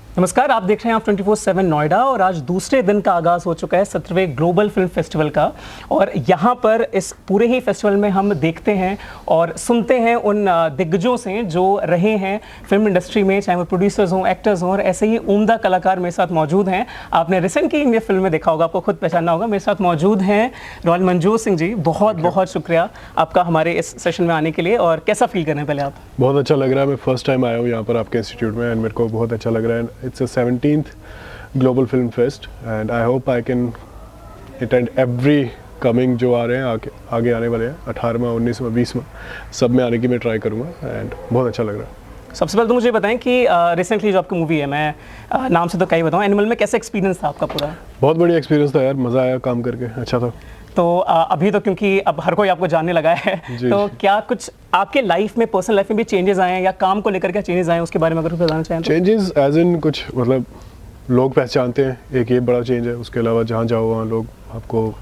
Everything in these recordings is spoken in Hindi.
नमस्कार, आप देख रहे हैं आप 24/7 नोएडा और आज दूसरे दिन का आगाज़ हो चुका है 17वें ग्लोबल फिल्म फेस्टिवल का। और यहाँ पर इस पूरे ही फेस्टिवल में हम देखते हैं और सुनते हैं उन दिग्गजों से जो रहे हैं फिल्म इंडस्ट्री में, चाहे वो प्रोड्यूसर्स हों, एक्टर्स हों, और ऐसे ही उम्दा कलाकार मेरे साथ मौजूद हैं। आपने रिसेंटली ये फिल्म में देखा होगा, आपको खुद पहचानना होगा। मेरे साथ मौजूद हैं रॉयल मंजूर सिंह जी। बहुत बहुत शुक्रिया आपका हमारे इस सेशन में आने के लिए। और कैसा फील कर रहे हैं पहले आप? बहुत अच्छा लग रहा है। मैं फर्स्ट टाइम आया हूँ यहाँ पर आपके इंस्टीट्यूट में एंड मेरे को बहुत अच्छा लग रहा है। It's a 17th global film fest and I hope I can attend every coming जो आ रहे हैं आगे आने वाले हैं 18वां, 19वां, 20वां, सब में आने की मैं ट्राई करूँगा एंड बहुत अच्छा लग रहा है। सबसे पहले तो मुझे बताएं कि रिसेंटली जो आपकी मूवी है, मैं नाम से तो क्या ही बताऊँ, एनिमल में कैसा एक्सपीरियंस था आपका पूरा? बहुत बढ़िया एक्सपीरियंस था यार, मज़ा आया काम करके, अच्छा था। तो अभी तो क्योंकि अब हर कोई आपको जानने लगा है, तो क्या कुछ आपके लाइफ में, पर्सनल लाइफ में भी चेंजेस आए हैं या काम को लेकर क्या चेंजेस आए हैं, उसके बारे में अगर बताना चाहें तो? चेंजेस एज इन कुछ मतलब लोग पहचानते हैं, एक ये बड़ा चेंज है। उसके अलावा जहाँ जाओ वहाँ लोग आपको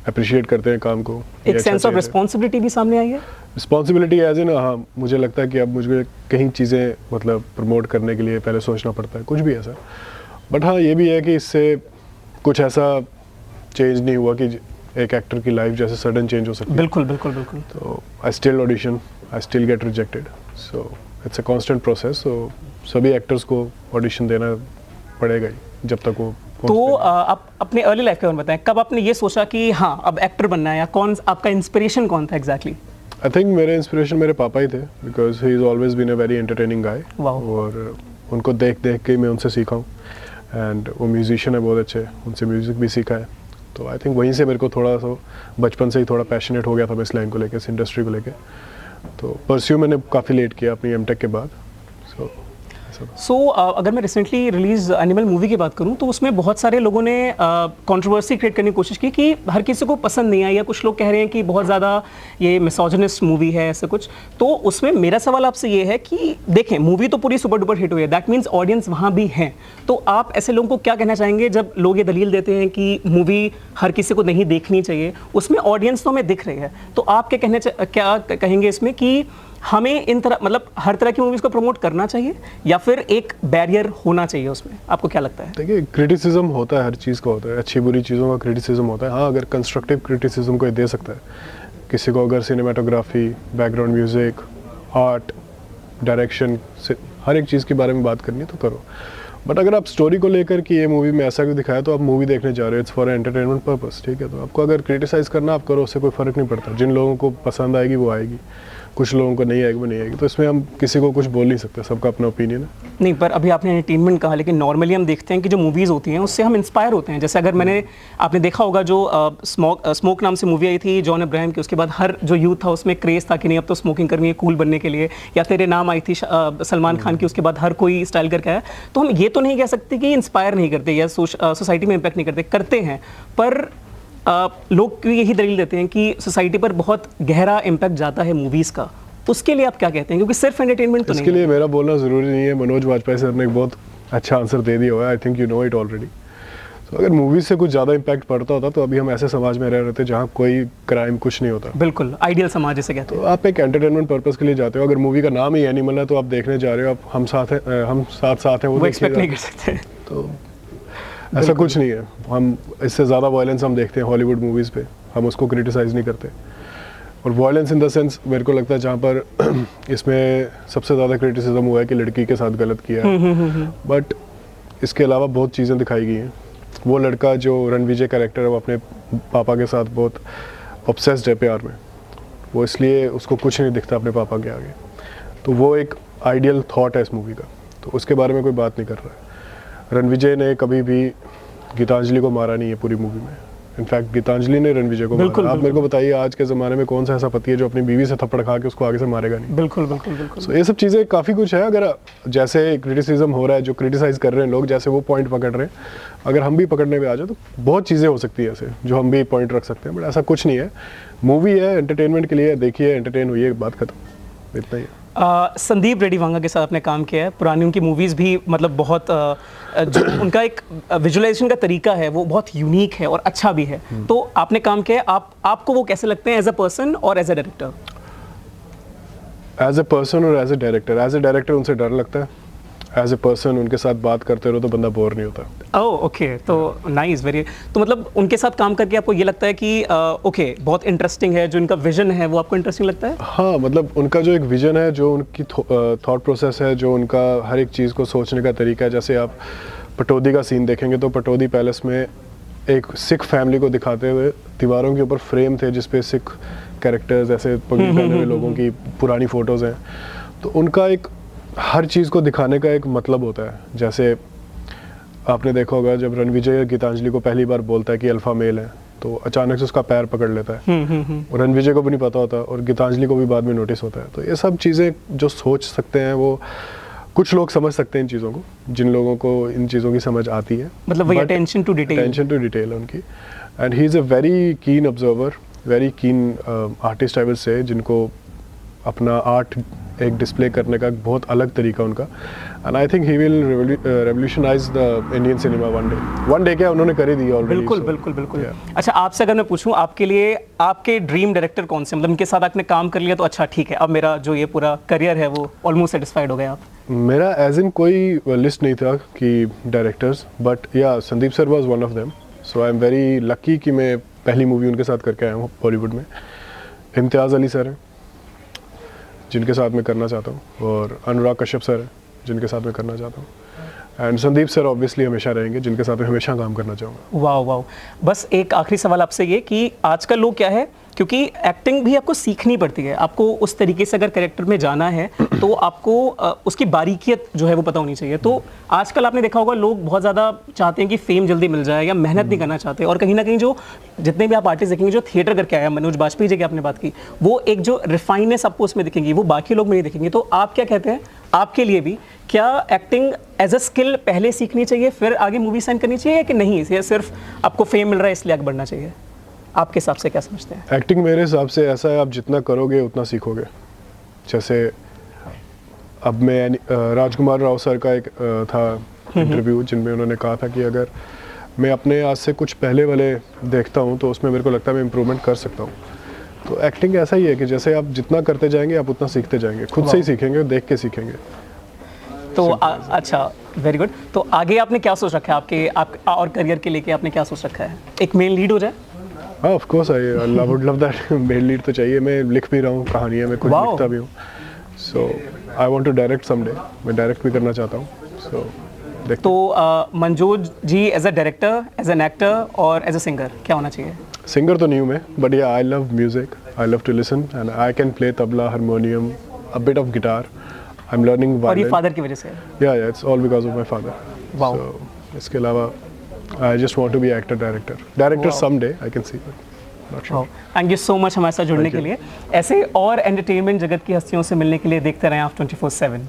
अप्रिशिएट करते हैं काम को। एक सेंस ऑफ रिस्पॉन्सिबिलिटी भी सामने आई है? रिस्पॉन्सिबिलिटी एज इन, हाँ, मुझे लगता है कि अब मुझे कहीं चीज़ें मतलब प्रमोट करने के लिए पहले सोचना पड़ता है, कुछ भी ऐसा। बट हाँ, ये भी है कि इससे कुछ ऐसा चेंज नहीं हुआ कि एक एक्टर की लाइफ जैसे सडन चेंज हो सकती है। बिल्कुल बिल्कुल बिल्कुल। तो I still audition, I still get rejected, so it's a constant process. So सभी एक्टर्स को ऑडिशन देना पड़ेगा ही जब तक वो। तो आप अपने अर्ली लाइफ के बारे में बताएं, कब आपने ये सोचा कि हाँ अब एक्टर बनना है, या कौन आपका इंस्पिरेशन कौन था एग्जैक्टली? आई थिंक मेरे इंस्पिरेशन मेरे पापा ही थे, because he is always been a very entertaining guy. और उनको देख देख के मैं उनसे सीखा हूँ एंड वो म्यूजिशियन है बहुत अच्छे, उनसे म्यूज़िक भी सीखा है। तो आई थिंक वहीं से मेरे को थोड़ा सा बचपन से ही थोड़ा पैशनेट हो गया था मैं इस लाइन को लेकर, इस इंडस्ट्री को लेकर। तो परस्यू मैंने काफ़ी लेट किया अपनी एमटेक के बाद। सो अगर मैं रिसेंटली रिलीज एनिमल मूवी की बात करूं तो उसमें बहुत सारे लोगों ने कंट्रोवर्सी क्रिएट करने की कोशिश की कि हर किसी को पसंद नहीं आई, या कुछ लोग कह रहे हैं कि बहुत ज़्यादा ये मिसोजिनिस्ट मूवी है, ऐसा कुछ। तो उसमें मेरा सवाल आपसे ये है कि देखें, मूवी तो पूरी सुपर डुपर हिट हुई है, दैट मीन्स ऑडियंस वहाँ भी हैं। तो आप ऐसे लोगों को क्या कहना चाहेंगे जब लोग ये दलील देते हैं कि मूवी हर किसी को नहीं देखनी चाहिए, उसमें ऑडियंस तो हमें दिख रही है। तो आप क्या कहेंगे इसमें कि हमें इन तरह मतलब हर तरह की मूवीज़ को प्रमोट करना चाहिए या फिर एक बैरियर होना चाहिए उसमें? आपको क्या लगता है? देखिए, क्रिटिसिज्म होता है, हर चीज़ का होता है, अच्छी बुरी चीज़ों का क्रिटिसिज्म होता है। हाँ, अगर कंस्ट्रक्टिव क्रिटिसिज्म कोई दे सकता है, किसी को अगर cinematography, background music, art, direction से हर एक चीज़ के बारे में बात करनी है तो करो। बट अगर आप स्टोरी को लेकर कि ये मूवी में ऐसा क्यों दिखाया, तो आप मूवी देखने जा रहे हो, इट्स फॉर एंटरटेनमेंट पर्पस, ठीक है। तो आपको अगर क्रिटिसाइज़ करना आप करो, उससे कोई फ़र्क नहीं पड़ता। जिन लोगों को पसंद आएगी वो आएगी, कुछ लोगों को नहीं आएगी वो नहीं आएगी। तो इसमें हम किसी को कुछ बोल नहीं सकते, सबका अपना ओपिनियन है। नहीं, पर अभी आपने एंटरटेनमेंट कहा, लेकिन नॉर्मली हम देखते हैं कि जो मूवीज़ होती हैं उससे हम इंस्पायर होते हैं। जैसे अगर आपने देखा होगा जो स्मोक नाम से मूवी आई थी जॉन अब्राहम की, उसके बाद हर जो यूथ था उसमें क्रेज़ था कि नहीं अब तो स्मोकिंग करनी है कूल बनने के लिए। या तेरे नाम आई थी सलमान खान की, उसके बाद हर कोई स्टाइल करके आया। तो हम ये तो नहीं कह सकते कि इंस्पायर नहीं करते या सोसाइटी में इम्पैक्ट नहीं करते हैं, पर लोग यही दलील देते हैं कि सोसाइटी पर बहुत गहरा इम्पैक्ट जाता है मूवीज़ का। उसके लिए आप क्या कहते हैं? क्योंकि सिर्फ एंटरटेनमेंट तो नहीं है। इसके लिए मेरा बोलना ज़रूरी नहीं है, मनोज वाजपेयी सर ने एक बहुत अच्छा आंसर दे दिया हुआ है, I think you know it already. तो अगर मूवी से कुछ ज़्यादा इम्पैक्ट पड़ता होता तो अभी हम ऐसे समाज में रह रहे थे जहाँ कोई क्राइम कुछ नहीं होता। बिल्कुल आइडियल समाज जिसे कहते हैं। तो आप एक एंटरटेनमेंट पर्पस के लिए जाते हो, अगर मूवी का नाम ही एनिमल है तो आप देखने जा रहे हो, आप हम साथ हैं वो एक्सपेक्ट नहीं कर सकते। तो ऐसा कुछ नहीं है। हम इससे ज़्यादा वायलेंस हम देखते हैं हॉलीवुड मूवीज़ पे, हम उसको क्रिटिसाइज़ नहीं करते। और वायलेंस इन द सेंस मेरे को लगता है जहाँ पर इसमें सबसे ज़्यादा क्रिटिसिज्म हुआ है कि लड़की के साथ गलत किया है। बट इसके अलावा बहुत चीज़ें दिखाई गई हैं। वो लड़का जो रणविजय कैरेक्टर है वो अपने पापा के साथ बहुत ऑब्सेस्ड है प्यार में, वो इसलिए उसको कुछ नहीं दिखता अपने पापा के आगे। तो वो एक आइडियल थॉट है इस मूवी का, तो उसके बारे में कोई बात नहीं कर रहा है। रणविजय ने कभी भी गीतांजलि को मारा नहीं है पूरी मूवी में। इनफैक्ट गीतांजलि ने रणविजय को मारा। आप मेरे को बताइए आज के ज़माने में कौन सा ऐसा पति है जो अपनी बीवी से थप्पड़ खा के उसको आगे से मारेगा नहीं? बिल्कुल बिल्कुल बिल्कुल। So, ये सब चीज़ें काफ़ी कुछ है। अगर जैसे क्रिटिसिज्म हो रहा है, जो क्रिटिसाइज़ कर रहे हैं लोग, जैसे वो पॉइंट पकड़ रहे हैं, अगर हम भी पकड़ने में आ जाए तो बहुत चीज़ें हो सकती है ऐसे जो हम भी पॉइंट रख सकते हैं। बट ऐसा कुछ नहीं है, मूवी है एंटरटेनमेंट के लिए, देखिए एंटरटेन हुई है, बात खत्म, इतना ही है। संदीप रेड्डी वांगा के साथ आपने काम किया है, पुरानी उनकी मूवीज़ भी मतलब बहुत जो उनका एक विजुअलाइजेशन का तरीका है वो बहुत यूनिक है और अच्छा भी है। तो आपने काम किया है, आपको वो कैसे लगते हैं एज अ पर्सन और as a director? As a person और एज ए डायरेक्टर उनसे डर लगता है। एज ए पर्सन उनके साथ बात करते रहो तो बंदा बोर नहीं होता। ओह ओके, तो नाइस, वेरी। तो मतलब उनके साथ काम करके आपको ये लगता है कि ओके बहुत इंटरेस्टिंग है, जो इनका विजन है वो आपको इंटरेस्टिंग लगता है? हाँ, मतलब उनका जो एक विजन है, जो उनकी थॉट प्रोसेस है, जो उनका हर एक चीज़ को सोचने का तरीका है। जैसे आप पटौदी का सीन देखेंगे तो पटौदी पैलेस में एक सिख फैमिली को दिखाते हुए दीवारों के ऊपर फ्रेम थे जिसपे सिख कैरेक्टर्स, ऐसे पगड़ी पहने हुए लोगों की पुरानी फ़ोटोज़ हैं। तो उनका एक हर चीज़ को दिखाने का एक मतलब होता है। जैसे आपने देखा होगा जब रणविजय गीतांजलि को पहली बार बोलता है कि अल्फ़ा मेल है, तो अचानक से उसका पैर पकड़ लेता है। और रणविजय को भी नहीं पता होता और गीतांजलि को भी बाद में नोटिस होता है। तो ये सब चीज़ें जो सोच सकते हैं, वो कुछ लोग समझ सकते हैं इन चीज़ों को, जिन लोगों को इन चीज़ों की समझ आती है। मतलब वही attention to detail, attention to detail है उनकी। And he is a very keen observer, very keen artist I will say, जिनको अपना आर्ट एक डिस्प्ले करने का बहुत अलग तरीका उनका। And I think he will revolutionise the Indian cinema one day क्या उन्होंने कर ही दिया ऑलरेडी। बिल्कुल बिल्कुल बिल्कुल। अच्छा, आपसे अगर मैं पूछूं, आपके लिए आपके ड्रीम डायरेक्टर कौन से, मतलब इनके साथ आपने काम कर लिया तो अच्छा ठीक है, अब मेरा जो ये पूरा करियर है वो ऑलमोस्ट सेटिस्फाइड हो गए आप? मेरा एज इन कोई लिस्ट नहीं था कि डायरेक्टर्स, बट या Sandeep sir was one of them. So I am very lucky कि मैं पहली मूवी उनके साथ करके आया हूँ बॉलीवुड में। इम्तियाज़ अली सर हैं जिनके साथ मैं करना चाहता हूँ, और अनुराग कश्यप सर हैं जिनके साथ मैं करना चाहता हूँ, एंड संदीप सर ऑब्वियसली हमेशा रहेंगे जिनके साथ मैं हमेशा काम करना चाहूँगा। वाह वाह। बस एक आखिरी सवाल आपसे ये कि आजकल लोग क्या है, क्योंकि एक्टिंग भी आपको सीखनी पड़ती है, आपको उस तरीके से अगर कैरेक्टर में जाना है तो आपको उसकी बारीकियत जो है वो पता होनी चाहिए। तो आजकल आपने देखा होगा लोग बहुत ज़्यादा चाहते हैं कि फेम जल्दी मिल जाए या मेहनत नहीं करना चाहते, और कहीं ना कहीं जो जितने भी आप आर्टिस्ट देखेंगे जो थिएटर करके आया, मनोज बाजपेयी जी की आपने बात की, वो एक जो रिफाइननेस आपको उसमें दिखेंगी वो बाकी लोग में नहीं दिखेंगे। तो आप क्या कहते हैं, आपके लिए भी क्या एक्टिंग एज अ स्किल पहले सीखनी चाहिए फिर आगे मूवी साइन करनी चाहिए, कि नहीं या सिर्फ आपको फेम मिल रहा है इसलिए आगे बढ़ना चाहिए? आपके हिसाब से क्या समझते हैं? एक्टिंग मेरे हिसाब से ऐसा है, आप जितना करोगे उतना सीखोगे। जैसे अब मैं राजकुमार राव सर का एक था इंटरव्यू जिनमें उन्होंने कहा था कि अगर मैं अपने आज से कुछ पहले वाले देखता हूँ तो उसमें मेरे को लगता है मैं इम्प्रूवमेंट कर सकता हूँ। तो एक्टिंग ऐसा ही है कि जैसे आप जितना करते जाएंगे आप उतना सीखते जाएंगे, खुद से ही सीखेंगे, देख के सीखेंगे। तो अच्छा, वेरी गुड। तो आगे आपने क्या सोच रखा है आपके और करियर के लेके आपने क्या सोच रखा है? एक मेन लीड हो जाए? हाँ, of course I would love that. Main lead तो चाहिए। मैं लिख भी रहा हूँ कहानियाँ, मैं खुद लिखता भी हूँ। So I want to direct someday, मैं डायरेक्ट भी करना चाहता हूँ। सो तो Manoj ji as a director, as an actor और एज अ सिंगर क्या होना चाहिए? सिंगर तो नहीं हूँ मैं, but yeah I love music, I love to listen and I can play tabla, harmonium, a bit of guitar. I am learning violin. और ये फादर की वजह से? Yeah it's all because of my father. Wow. So इसके अलावा I just want to be actor, director someday I can see. Thank you so much हमारे साथ जुड़ने के लिए। ऐसे और एंटरटेनमेंट जगत की हस्तियों से मिलने के लिए देखते रहें आप 24/7।